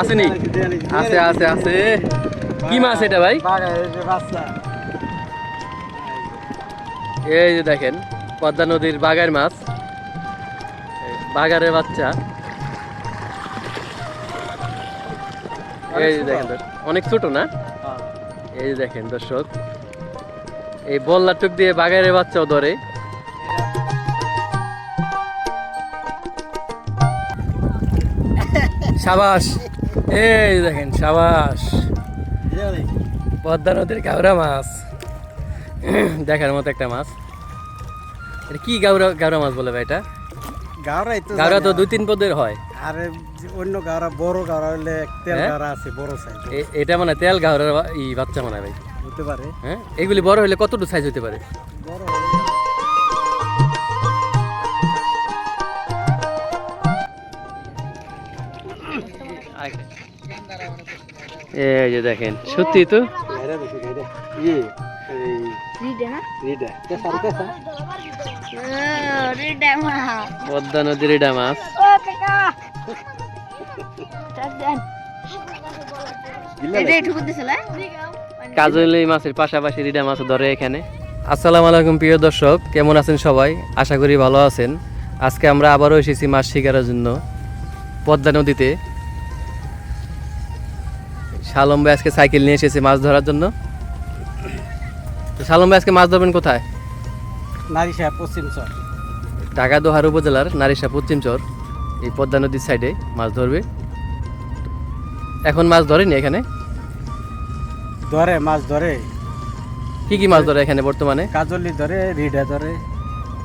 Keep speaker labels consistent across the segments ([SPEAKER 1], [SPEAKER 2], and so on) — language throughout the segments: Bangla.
[SPEAKER 1] আসেনি? আছে আছে আছে। কি মাছ এটা ভাই? এই যে দেখেন পদ্মা নদীর বাগার মাছ, বাগারের বাচ্চা। এই যে দেখেন অনেক ছোট না? এই যে দেখেন দর্শক, এই বল্লা টুক দিয়ে বাগারের বাচ্চাও ধরে। সাবাস, এই দেখেন সাবাস, পদ্মা নদীর গাওরা মাছ। দেখার মতো একটা মাছ। এটা কি গাওরা গাওরা মাছ বলে ভাই? এটা গাওরা তো 2-3 পদের হয়।
[SPEAKER 2] আরে অন্য গাওরা বড় গাওরা হলে তেল গাওরা আছে বড় সাইজ।
[SPEAKER 1] এটা মানে তেল গাওরার বাচ্চা মানে ভাই
[SPEAKER 2] হতে পারে।
[SPEAKER 1] হ্যাঁ, এগুলি বড় হলে কতটুকু সাইজ হতে পারে?
[SPEAKER 2] বড়
[SPEAKER 1] এই যে দেখেন সত্যি তো পদ্মা নদীর এটা মাছ। কাজলি মাছের পাশাপাশি রিডা মাছ ধরে এখানে। আসসালামু আলাইকুম প্রিয় দর্শক, কেমন আছেন সবাই? আশা করি ভালো আছেন। আজকে আমরা আবারও এসেছি মাছ শিকারের জন্য পদ্মা নদীতে। শালম ভাই আজকে সাইকেল নিয়ে এসেছে মাছ ধরার জন্য। শালম ভাই আজকে মাছ ধরবেন কোথায়?
[SPEAKER 2] নারিশা পশ্চিম চর,
[SPEAKER 1] ঢাকা দোহার উপজেলার নারিশা পশ্চিম চর, এই পদ্মা নদীর সাইডে মাছ ধরবে। এখন মাছ ধরেনি এখানে?
[SPEAKER 2] ধরে মাছ ধরে।
[SPEAKER 1] কি কি মাছ ধরে এখানে বর্তমানে?
[SPEAKER 2] কাজলি ধরে, রিডা ধরে।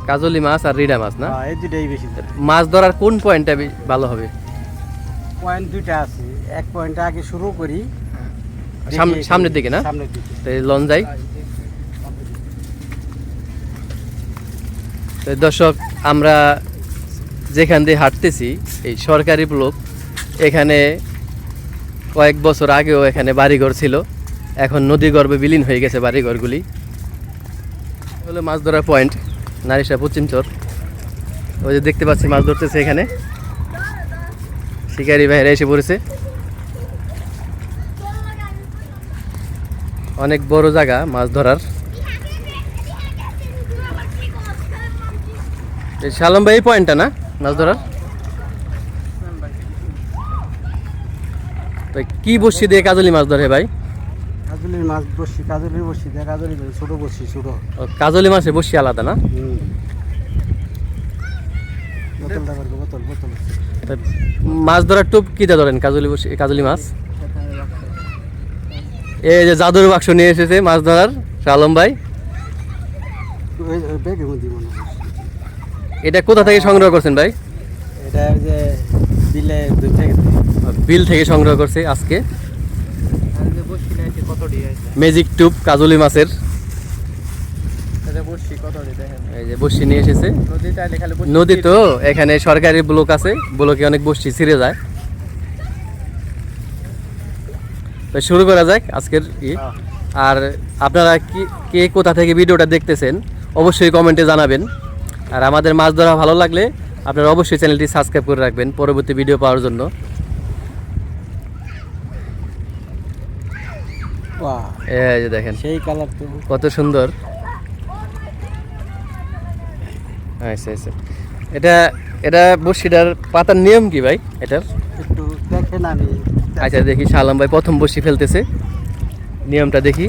[SPEAKER 1] কাজলি মাছ আর রিডা মাছ না?
[SPEAKER 2] এই দুটাই বেশি ধরে।
[SPEAKER 1] মাছ ধরার কোন পয়েন্টটা ভালো হবে?
[SPEAKER 2] পয়েন্ট দুইটা আছে। এক পয়েন্টে আগে শুরু করি
[SPEAKER 1] সামনের দিকে না?
[SPEAKER 2] সামনের দিকে
[SPEAKER 1] লন যাই। দর্শক, আমরা যেখান দিয়ে হাঁটতেছি এই সরকারি ব্লক, এখানে কয়েক বছর আগেও এখানে বাড়িঘর ছিল, এখন নদী গর্ভে বিলীন হয়ে গেছে বাড়িঘরগুলি। হলো মাছ ধরার পয়েন্ট নারিশা পশ্চিম চর। ওই যে দেখতে পাচ্ছি মাছ ধরতেছে এখানে, শিকারি ভাইরা এসে পড়েছে। অনেক বড় জায়গা মাছ ধরার। শালম ভাই এই পয়েন্টটা না মাছ ধরার? তো কি বসি দিয়ে কাজলি মাছ ধরে ভাই?
[SPEAKER 2] কাজলির মাছ বসি, কাজলির বসি দিয়ে কাজলি ছোট বসি ছোট।
[SPEAKER 1] কাজলি মাছের বসি আলাদা না?
[SPEAKER 2] বোতলটা করবো, বোতল বোতল।
[SPEAKER 1] মাছ ধরার টোপ কিটা ধরেন কাজলি বসি, কাজলি মাছ? এই যে জাদুর বাক্স নিয়ে এসেছে মাছ ধরার শালম ভাই।
[SPEAKER 2] ব্যাগের মধ্যে মনে হয়।
[SPEAKER 1] এটা কোথা থেকে সংগ্রহ করছেন ভাই?
[SPEAKER 2] এটা যে বিলে
[SPEAKER 1] বিল থেকে সংগ্রহ করছে আজকে। ম্যাজিক টিউব কাজলি মাছের। এই যে বসি নিয়ে এসেছে। নদী তো এখানে সরকারি ব্লক আছে, ব্লকে অনেক বসি ছিঁড়ে যায়। তো শুরু করা যাক আজকের আর আপনারা কে কোথা থেকে ভিডিওটা দেখতেছেন অবশ্যই কমেন্টে জানাবেন। আর আমাদের মাছ ধরা ভালো লাগলে আপনারা অবশ্যই চ্যানেলটি সাবস্ক্রাইব করে রাখবেন পরবর্তী ভিডিও পাওয়ার জন্য। এই যে দেখেন
[SPEAKER 2] সেই কালার তো
[SPEAKER 1] কত সুন্দর। আচ্ছা আচ্ছা, এটা এটা বসিটার পাতার নিয়ম কি ভাই এটার?
[SPEAKER 2] একটু দেখেন আমি।
[SPEAKER 1] আচ্ছা দেখি, শালম ভাই প্রথম বসি ফেলতেছে, নিয়মটা দেখি।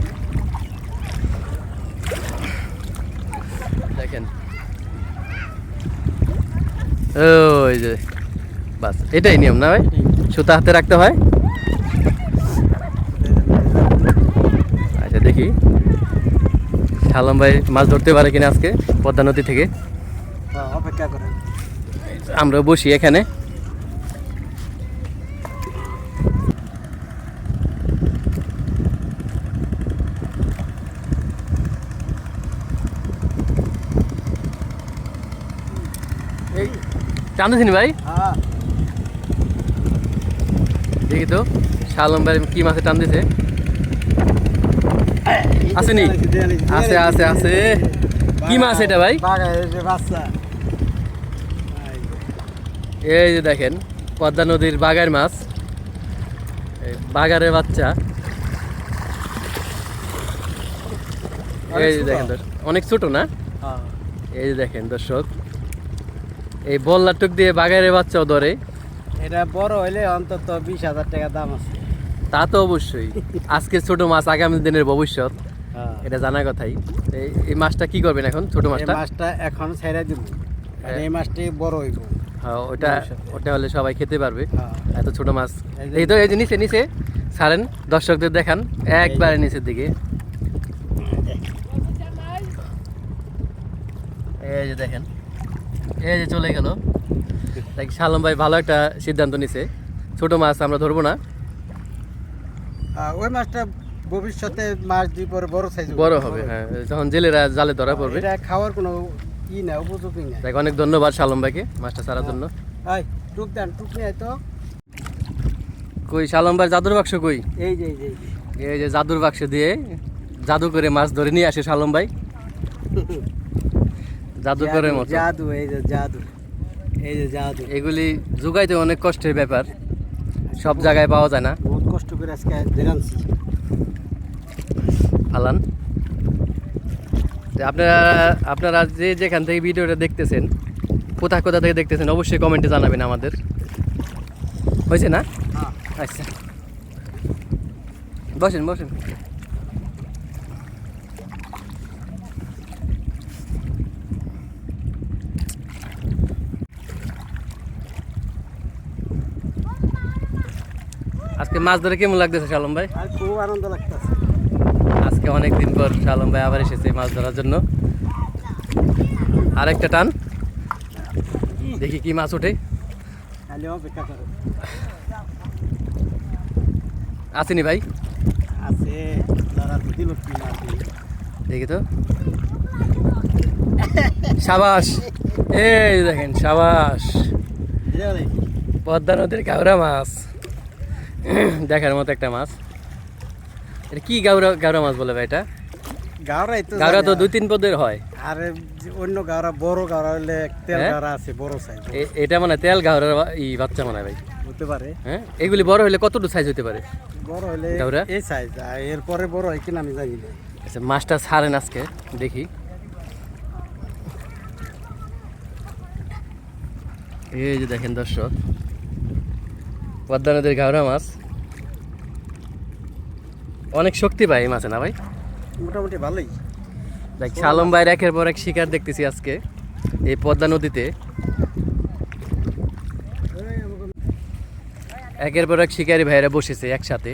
[SPEAKER 1] দেখেন ওই যে বাস, এটাই নিয়ম না ভাই? সুতা হাতে রাখতে হয়। আচ্ছা দেখি শালম ভাই মাছ ধরতে পারে কিনা আজকে পদ্মা নদী থেকে।
[SPEAKER 2] অপেক্ষা করেন,
[SPEAKER 1] আমরা বসি এখানে। টানতেছিনি ভাই? দেখি তো শালম ভাই কি মাছে টান দিছে। আসেনি? আছে আছে আছে। কি মাছ এটা ভাই? এই যে দেখেন পদ্মা নদীর বাগার মাছ। এই বাগারের বাচ্চা এই যে দেখেন অনেক ছোট না,
[SPEAKER 2] হ্যাঁ।
[SPEAKER 1] এই যে দেখেন দর্শক এই বল্লার টুক দিয়ে বাগারের বাচ্চাও ধরে।
[SPEAKER 2] এটা বড় হইলে অন্তত 20,000 টাকা দাম আছে।
[SPEAKER 1] তা তো অবশ্যই, আজকে ছোট মাছ আগামী দিনের ভবিষ্যৎ,
[SPEAKER 2] হ্যাঁ।
[SPEAKER 1] এটা জানা কথাই। এই মাছটা কি করবেন এখন, ছোট
[SPEAKER 2] এই
[SPEAKER 1] মাছটা?
[SPEAKER 2] মাছটা এখন ছেড়ে দিব,
[SPEAKER 1] হ্যাঁ।
[SPEAKER 2] এই মাছটি বড় হইব।
[SPEAKER 1] হ্যাঁ, ওটা ওটা হলে সবাই খেতে পারবে।
[SPEAKER 2] হ্যাঁ।
[SPEAKER 1] এত ছোট মাছ
[SPEAKER 2] এই যে-
[SPEAKER 1] এই তো, এই যে নিচে নিচে ছাড়েন, দর্শকদের দেখান একবারে নিচের দিকে। এই যে দেখেন, এই যে চলে গেল। তাই শালম ভাই ভালো একটা সিদ্ধান্ত নিছে, ছোট মাছ আমরা ধরবো না,
[SPEAKER 2] ওই মাছটা ভবিষ্যতে মাছ দিয়ে পরে বড় সাইজ
[SPEAKER 1] বড় হবে। হ্যাঁ, যখন জেলেরা জালে ধরা পড়বে।
[SPEAKER 2] এটা খাওয়ার কোনো ই না, উপযোগী না।
[SPEAKER 1] তাই অনেক ধন্যবাদ শালম ভাইকে মাছটা ছাড়ার জন্য।
[SPEAKER 2] এই টুক দেন, টুক নিয়ে আয় তো।
[SPEAKER 1] কই শালম ভাই জাদুর বাক্স কই?
[SPEAKER 2] এই যে এই যে
[SPEAKER 1] এই যে জাদুর বাক্স দিয়ে জাদু করে মাছ ধরে নিয়ে আসে শালম ভাই, জাদু করে মতো।
[SPEAKER 2] জাদু, এই যে জাদু, এই যে জাদু।
[SPEAKER 1] এগুলি জোগাইতে অনেক কষ্টের ব্যাপার, সব জায়গায় পাওয়া যায় না।
[SPEAKER 2] বহুত কষ্ট করে আজকে ধরানছি।
[SPEAKER 1] ফালান। তো আপনারা আপনারা যে যেখান থেকে ভিডিওটা দেখতেছেন, কোথা কোথা থেকে দেখতেছেন অবশ্যই কমেন্টে জানাবেন আমাদের। হয়েছে না?
[SPEAKER 2] হ্যাঁ।
[SPEAKER 1] আচ্ছা, বসেন বসেন। আজকে মাছ ধরে কেমন লাগতেছে শালম ভাই?
[SPEAKER 2] আর খুব আনন্দ লাগতেছে।
[SPEAKER 1] আজকে অনেক দিন পর শালম ভাই আবার এসেছে মাছ ধরার জন্য। আরেকটা টান, দেখি কি মাছ ওঠে।
[SPEAKER 2] খালি অপেক্ষা করো।
[SPEAKER 1] আসেনি ভাই?
[SPEAKER 2] আছে যারা দিল কি না দিল।
[SPEAKER 1] দেখি তো, সাবাস, এই দেখেন সাবাস,
[SPEAKER 2] এটা দেখি
[SPEAKER 1] পদ্মা নদীর গাওরা মাছ, দেখার মতো একটা মাছ। এটা কি গাওরা গাওরা মাছ বলে ভাই? এটা
[SPEAKER 2] গাওরাই তো
[SPEAKER 1] গাওরা তো
[SPEAKER 2] জানি।
[SPEAKER 1] 2-3 পদের হয়।
[SPEAKER 2] আর যে অন্য গাওরা বড় গাওরা হইলে তেল
[SPEAKER 1] হ্যাঁ?
[SPEAKER 2] গাওরা আছে বড় সাইজ,
[SPEAKER 1] এটা মানে তেল গাওরার বাচ্চা মনে হয় ভাই।
[SPEAKER 2] হতে পারে।
[SPEAKER 1] হ্যাঁ, এগুলি বড় হলে কতটুকু সাইজ হতে পারে?
[SPEAKER 2] বড় হইলে
[SPEAKER 1] গাওরা?
[SPEAKER 2] এই সাইজ, আর এরপরে বড় হয় কিনা আমি জানি না।
[SPEAKER 1] আচ্ছা, মাছটা ছাড়েন আজকে দেখি। এই যে দেখেন দর্শক, পদ্মা নদীর গাওরা মাছ, অনেক শক্তি পায় এই মাছে না ভাই?
[SPEAKER 2] মোটামুটি ভালোই।
[SPEAKER 1] দেখ শালম ভাইয়ের একের পর এক শিকার দেখতেছি আজকে এই পদ্মা নদীতে। একের পর এক শিকারি ভাইয়েরা বসেছে একসাথে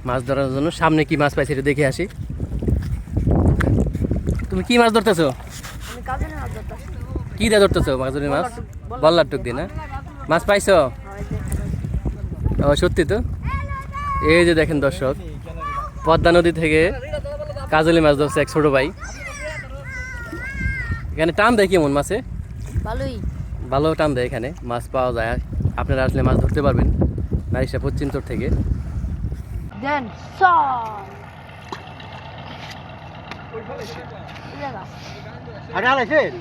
[SPEAKER 1] মাছ ধরার জন্য। সামনে কি মাছ পাইছে এটা দেখে আসি। তুমি কি মাছ ধরতেছো?
[SPEAKER 3] আমি কাজনে মাছ ধরতাছি।
[SPEAKER 1] কি দিয়ে ধরতেছো মাজুরি মাছ? বল্লার টুক দিয়ে না? মাছ পাইছো? ও সত্যি তো। এই যে দেখেন দর্শক, পদ্মা নদী থেকে কাজলি মাছ ধরছে এক ছোট ভাই। এখানে টান দেয় কেমন মাছে?
[SPEAKER 3] ভালোই।
[SPEAKER 1] ভালো টান দেয়, এখানে মাছ পাওয়া যায়। আপনারা আসলে মাছ ধরতে পারবেন নারিশা পশ্চিমচর থেকে।
[SPEAKER 3] দেন সর।
[SPEAKER 2] আগে আলাইছেন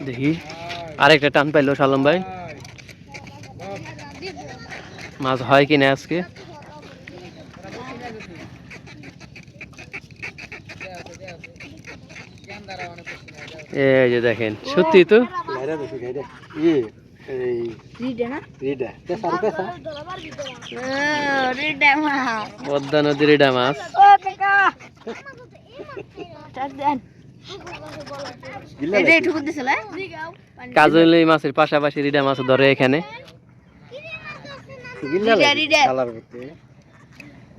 [SPEAKER 1] দেখি আরেকটা টান পাইলো শালম ভাই, মাছ হয় কিনা আজকে। এই যে দেখেন, সত্যি তো।
[SPEAKER 2] বাইরে দেখি গাইডে ই এই
[SPEAKER 3] রিডে না?
[SPEAKER 2] রিডা পেছার পেছা
[SPEAKER 3] রিডে মা।
[SPEAKER 1] পদ্মা নদীর এটা মাছ।
[SPEAKER 3] ও কাকা। চার দেন।
[SPEAKER 2] গিল্লা
[SPEAKER 3] এটা একটু দিছিল হ্যাঁ?
[SPEAKER 1] কাজলি মাছের পাশাপাশি রিডা মাছ ধরে এখানে।
[SPEAKER 2] গিল্লা
[SPEAKER 3] রিডা, রিডা।
[SPEAKER 2] কালার করতে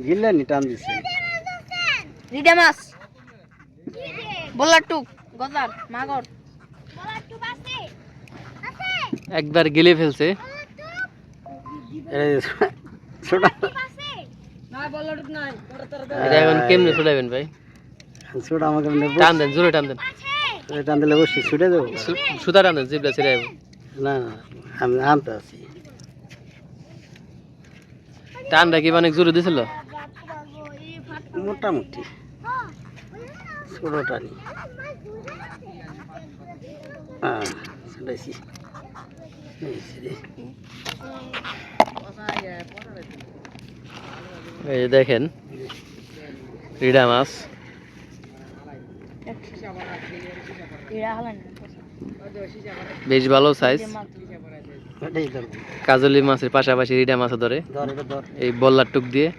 [SPEAKER 2] গিল্লা নি টান দিছে।
[SPEAKER 3] রিডে মাছ। বলার টুক গজার মাগর।
[SPEAKER 1] একবার গিলে ফেলছে।
[SPEAKER 2] এই ছোট
[SPEAKER 1] এটা এখন কেমনে ছুটাবেন ভাই?
[SPEAKER 2] ছোট আমাকে
[SPEAKER 1] টান দেন, জোরে টান দেন,
[SPEAKER 2] টান দিলে বসে ছুটে দেবো।
[SPEAKER 1] সুতা টান দেন, জিবলা ছেড়ে যাবো।
[SPEAKER 2] না না আমি আনতে আছি।
[SPEAKER 1] টানটা কি অনেক জোরে দিছিল?
[SPEAKER 2] মোটামুটি ছোট টানি। হ্যাঁ ছুটাইছি।
[SPEAKER 1] এই যে দেখেন রিডা মাছ
[SPEAKER 3] রিডা হলেন
[SPEAKER 1] বেশ ভালো সাইজ। কাজলি মাছের পাশাপাশি রিডা মাছও ধরে এই বল্লার টুক দিয়ে।